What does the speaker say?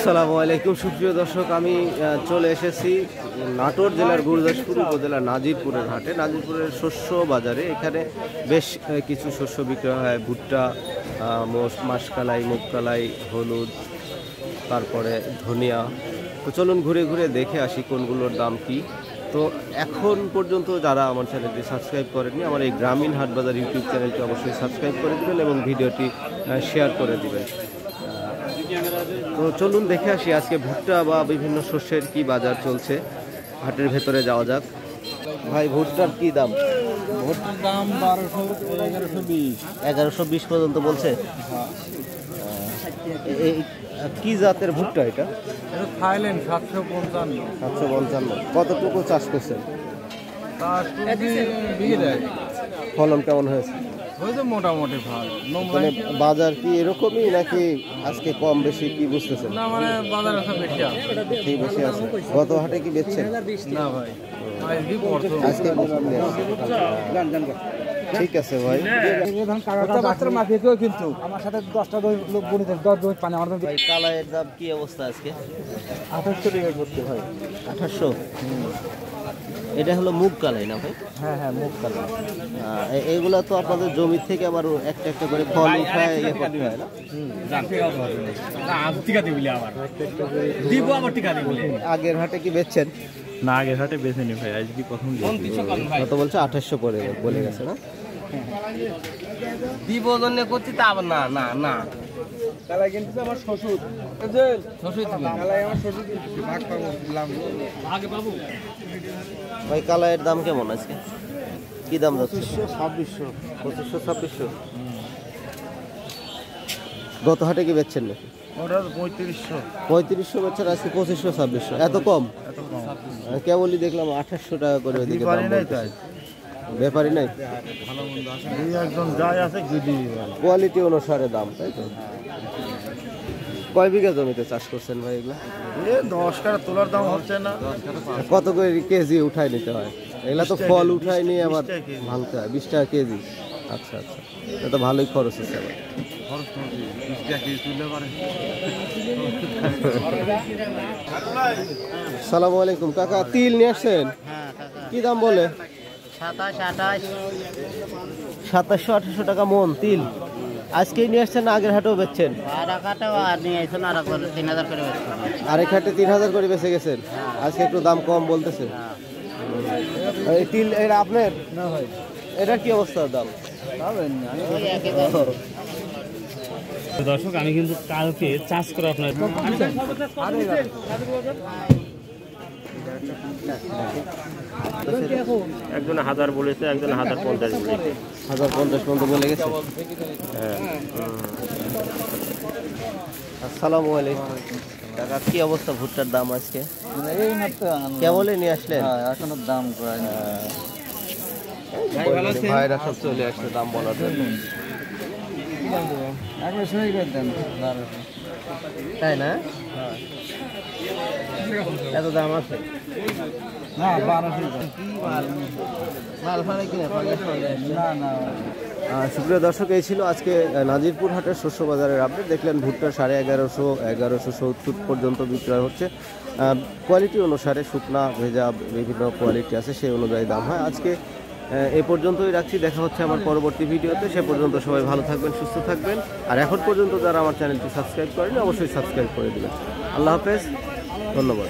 আসসালামু আলাইকুম সুপ্রিয় দর্শক, আমি চলে এসেছি নাটোর জেলার গুরুদাসপুর উপজেলার নাজিরপুরের হাটে, নাজিরপুরের শস্য বাজারে। এখানে বেশ কিছু শস্য বিক্রয় হয়, ভুট্টা, মাসকালাই, মুগকালাই, হলুদ, তারপরে ধনিয়া। তো চলুন ঘুরে ঘুরে দেখে আসি কোনগুলোর দাম কি। তো এখন পর্যন্ত যারা আমার চ্যানেলটি সাবস্ক্রাইব করেননি, আমার এই গ্রামীণ হাটবাজার ইউটিউব চ্যানেলটি অবশ্যই সাবস্ক্রাইব করে দেবেন এবং ভিডিওটি শেয়ার করে দেবেন। তো চলুন দেখে আসি আজকে ভুট্টা বা বিভিন্ন শস্যের কি বাজার চলছে। হাটের ভেতরে যাওয়া যাক। ভাই, ভুট্টার কি দাম? ভুট্টার দাম 1120 পর্যন্ত বলছে। এই কি জাতের ভুট্টা এটা? থাইল্যান্ড 755। কতটুকু চাষ করছেন? ফলন কেমন হয়েছে? মোটামুটি ভালো। মানে বাজার কি এরকমই নাকি আজকে কম বেশি কি বুঝতেছেন? না, মানে বাজার বেশি আছে। গত হাটে কি বেচছেন? না ভাই, আজকে ঠিক আছে ভাই। কিন্তু আমার সাথে 10টা লোক গণিত 10 জন পানি আমার ভাই, কালাইয়ের দাম কি অবস্থা আজকে? 2800 টাকা করতে ভাই। 2800। এটা হলো মুগ কালাই না ভাই? হ্যাঁ, মুগ কালাই। এইগুলা তো আপনাদের জমি থেকে আবার একটা একটা করে ফল উঠায় ইয়ে করতে হয় না? আগের হাটে কি বেচছেন? না, আগের হাটে বেচেনি ভাই, আজকে প্রথম কত বলছে? 2800 পরে বলে গেছে না? দিব জন্য করছি তা আবার না না না কালাই কিন্তু আমার শ্বশুর কালাই আমার শ্বশুর ভাগ পাবো আগে পাবো। ভাই, কালাইয়ের দাম কেমন আজকে? কি দাম যাচ্ছে? 2500। 2500-2600। গত হাটে কি বেচছেন নাকি? ওটা 3500। 3500 বেচছেন, আজকে 2500-2600। এত কম? কেবলই দেখলাম 2800 টাকা করে। ওইদিকে ব্যাপারই নাই। একজন যাই আছে কোয়ালিটি অনুসারে দাম, তাই তো? কয় বিঘা জমিতে চাষ করছেন ভাই এগুলা? 10 টাকা তোলার দাম হচ্ছে না। কত করে কেজি উঠাই নিতে হয়? এগুলা তো ফল উঠাই নিয়ে আবার ভাঙতে হয়। 20 টাকা কেজি। আচ্ছা, এটা তো ভালোই খরচ আছে আবার। সালামু আলাইকুম কাকা, তিল নিয়ে আসছেন? কি দাম বলে? 2700-2800 টাকা মন তিল। আজকেই নিয়ে আসছেন না আগের হাটেও বেচছেন? আরেক হাটে 3000 করে বেচে গেছেন, আজকে একটু দাম কম বলতেছে। এই তিল এটা আপনার না ভাই? এটার কি অবস্থা দাম? দর্শক, আমি কিন্তু কালকে চাষ করে আপনার একজন 1000 বলেছে, একজন 1050 বলেছে। 1050 পর্যন্ত বলে গেছে। আসসালামু আলাইকুম কাকা, কি অবস্থা ভুট্টার দাম আজকে? কেবলই নিয়ে আসলেন? এখনো দাম করায় না ভাইরা সব চলে আসছে দাম বলার জন্য। তাই না? এত দাম আছে না? 1200। সুপ্রিয় দর্শক, এই ছিল আজকে নাজিরপুর হাটের শস্য বাজারের আপডেট। দেখলেন ভুট্টা 1150-1170 পর্যন্ত বিক্রয় হচ্ছে। কোয়ালিটি অনুসারে শুকনা ভেজা বিভিন্ন কোয়ালিটি আছে, সেই অনুযায়ী দাম হয়। আজকে এই পর্যন্তই রাখছি। দেখা হচ্ছে আমার পরবর্তী ভিডিওতে। সে পর্যন্ত সবাই ভালো থাকবেন, সুস্থ থাকবেন। আর এখন পর্যন্ত যারা আমার চ্যানেলটি সাবস্ক্রাইব করেনি, অবশ্যই সাবস্ক্রাইব করে দেবেন। আল্লাহ হাফেজ, ধন্যবাদ।